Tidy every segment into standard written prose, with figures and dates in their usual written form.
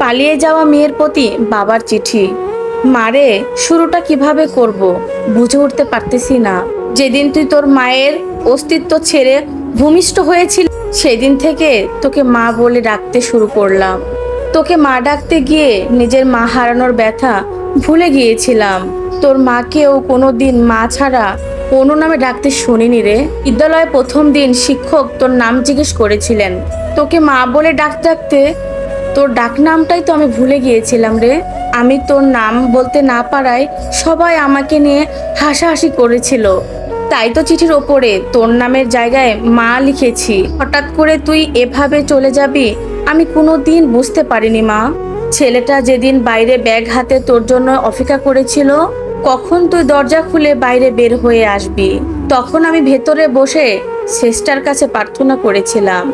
পালিয়ে যাওয়া মেয়ের প্রতি বাবার চিঠি। মারে, শুরুটা কিভাবে করব বুঝে উঠতে পারতেছি না। যেদিন তুই তোর মায়ের অস্তিত্ব ছেড়ে ভূমিষ্ঠ হয়েছিল, সেদিন থেকে তোকে মা বলে ডাকতে শুরু করলাম। তোকে মা ডাকতে গিয়ে নিজের মা হারানোর ব্যথা ভুলে গিয়েছিলাম। তোর মাকেও কোনোদিন মা ছাড়া অন্য নামে ডাকতে শুনিনি রে। বিদ্যালয়ে প্রথম দিন শিক্ষক তোর নাম জিজ্ঞেস করেছিলেন, তোকে মা বলে ডাকতে ডাকতে তোর ডাক নামটাই তো আমি ভুলে গিয়েছিলাম রে। আমি তোর নাম বলতে না পারায় সবাই আমাকে নিয়ে হাসাহাসি করেছিল। তাই তো চিঠির ওপরে তোর নামের জায়গায় মা লিখেছি। হঠাৎ করে তুই এভাবে চলে যাবি আমি কোনোদিন বুঝতে পারিনি মা। ছেলেটা যেদিন বাইরে ব্যাগ হাতে তোর জন্য অপেক্ষা করেছিল, কখন তুই দরজা খুলে বাইরে বের হয়ে আসবি, তখন আমি ভেতরে বসে শেষটার কাছে প্রার্থনা করেছিলাম,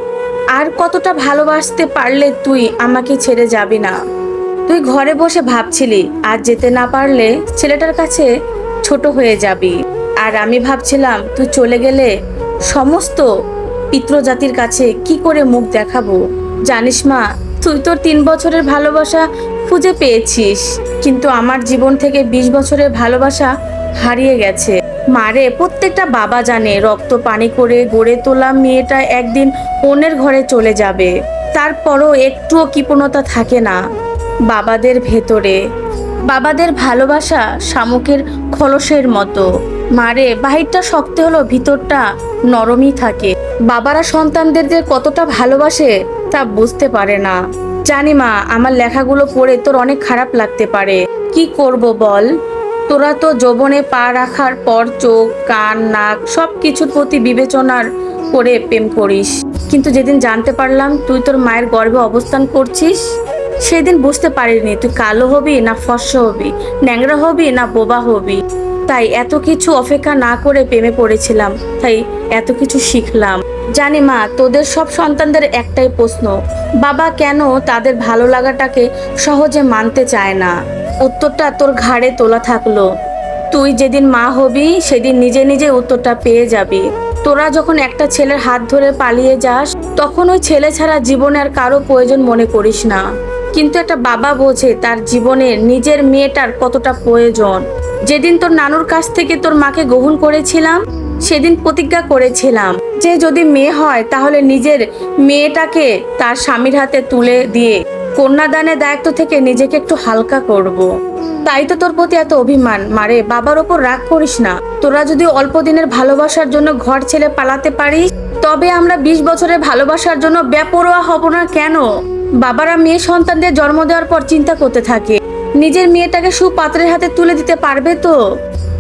আর কতটা ভালোবাসতে পারলে তুই আমাকে ছেড়ে যাবি না। তুই ঘরে বসে ভাবছিলি আর যেতে না পারলে ছেলেটার কাছে ছোট হয়ে যাবি। আর আমি ভাবছিলাম তুই চলে গেলে সমস্ত পিতৃজাতির কাছে কি করে মুখ দেখাবো। জানিস মা, তুই তোর 3 বছরের ভালোবাসা খুঁজে পেয়েছিস, কিন্তু আমার জীবন থেকে 20 বছরের ভালোবাসা হারিয়ে গেছে। মারে, প্রত্যেকটা বাবা জানে রক্ত পানি করে গড়ে তোলা মেয়েটা একদিন অন্যের ঘরে চলে যাবে। তারপরও একটুও কৃপণতা থাকে না বাবাদের ভেতরে। বাবাদের ভালোবাসা শামুকের খলসের মতো। মারে, বাহিরটা শক্ত হলো ভিতরটা নরমই থাকে। বাবারা সন্তানদের যে কতটা ভালোবাসে তা বুঝতে পারে না। জানি মা, আমার লেখাগুলো পড়ে তোর অনেক খারাপ লাগতে পারে। কি করব বল? তোরা তো যৌবনে পা রাখার পর চোখ কান নাক সব কিছুর প্রতি বিবেচনার করে প্রেম করিস, কিন্তু যেদিন জানতে পারলাম তুই তোর মায়ের গর্ভে অবস্থান করছিস, সেদিন বুঝতে পারিনি তুই কালো হবি না ফর্সা হবি, ন্যাংরা হবি না বোবা হবি। তাই এত কিছু অপেক্ষা না করে প্রেমে পড়েছিলাম, তাই এত কিছু শিখলাম। জানি মা, তোদের সব সন্তানদের একটাই প্রশ্ন, বাবা কেন তাদের ভালো লাগাটাকে সহজে মানতে চায় না। উত্তরটা তোর ঘাড়ে তোলা থাকলো। তুই যেদিন মা হবি সেদিন নিজে নিজে উত্তরটা পেয়ে যাবি। তোরা যখন একটা ছেলের হাত ধরে পালিয়ে যাস, তখন ওই ছেলে ছাড়া জীবনে আর কারো প্রয়োজন মনে করিস না, কিন্তু একটা বাবা বোঝে তার জীবনে নিজের মেয়েটার কতটা প্রয়োজন। যেদিন তোর নানুর কাছ থেকে তোর মাকে গ্রহণ করেছিলাম, সেদিন প্রতিজ্ঞা করেছিলাম যে যদি মেয়ে হয় তাহলে নিজের মেয়েটাকে তার স্বামীর হাতে তুলে দিয়ে কন্যাদানের দায়িত্ব থেকে নিজেকে একটু হালকা করব। তাই তো তোর প্রতি এত অভিমান। মারে, বাবার ওপর রাগ করিস না। তোরা যদি অল্প দিনের ভালোবাসার জন্য ঘর ছেড়ে পালাতে পারিস, তবে আমরা 20 বছরের ভালোবাসার জন্য বেপরোয়া হব না কেন? বাবারা মেয়ে সন্তানদের জন্ম দেওয়ার পর চিন্তা করতে থাকে নিজের মেয়েটাকে সুপাত্রের হাতে তুলে দিতে পারবে তো,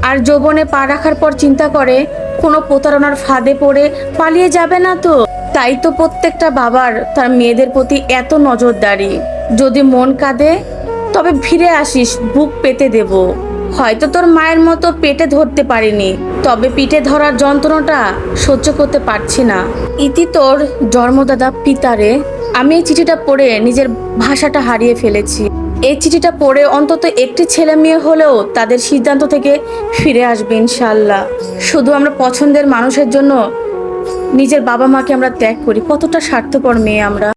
আর যৌবনে পা রাখার পর চিন্তা করে কোনো প্রতারণার ফাঁদে পড়ে পালিয়ে যাবে না তো। তাই তো প্রত্যেকটা বাবার তার মেয়েদের প্রতি এত নজরদারি। যদি মন কাঁদে তবে ফিরে আসিস, বুক পেতে দেব। হয়তো তোর মায়ের মতো পেটে ধরতে পারিনি, তবে পিঠে ধরার যন্ত্রণাটা সহ্য করতে পারছি না। ইতি তোর জন্মদাতা পিতারে। আমি এই চিঠিটা পড়ে নিজের ভাষাটা হারিয়ে ফেলেছি। এই চিঠিটা পড়ে অন্তত একটি ছেলে মেয়ে হলেও তাদের সিদ্ধান্ত থেকে ফিরে আসবে ইনশাল্লাহ। শুধু আমরা পছন্দের মানুষের জন্য নিজের বাবা মাকে আমরা ত্যাগ করি। কতটা স্বার্থপর মেয়ে আমরা।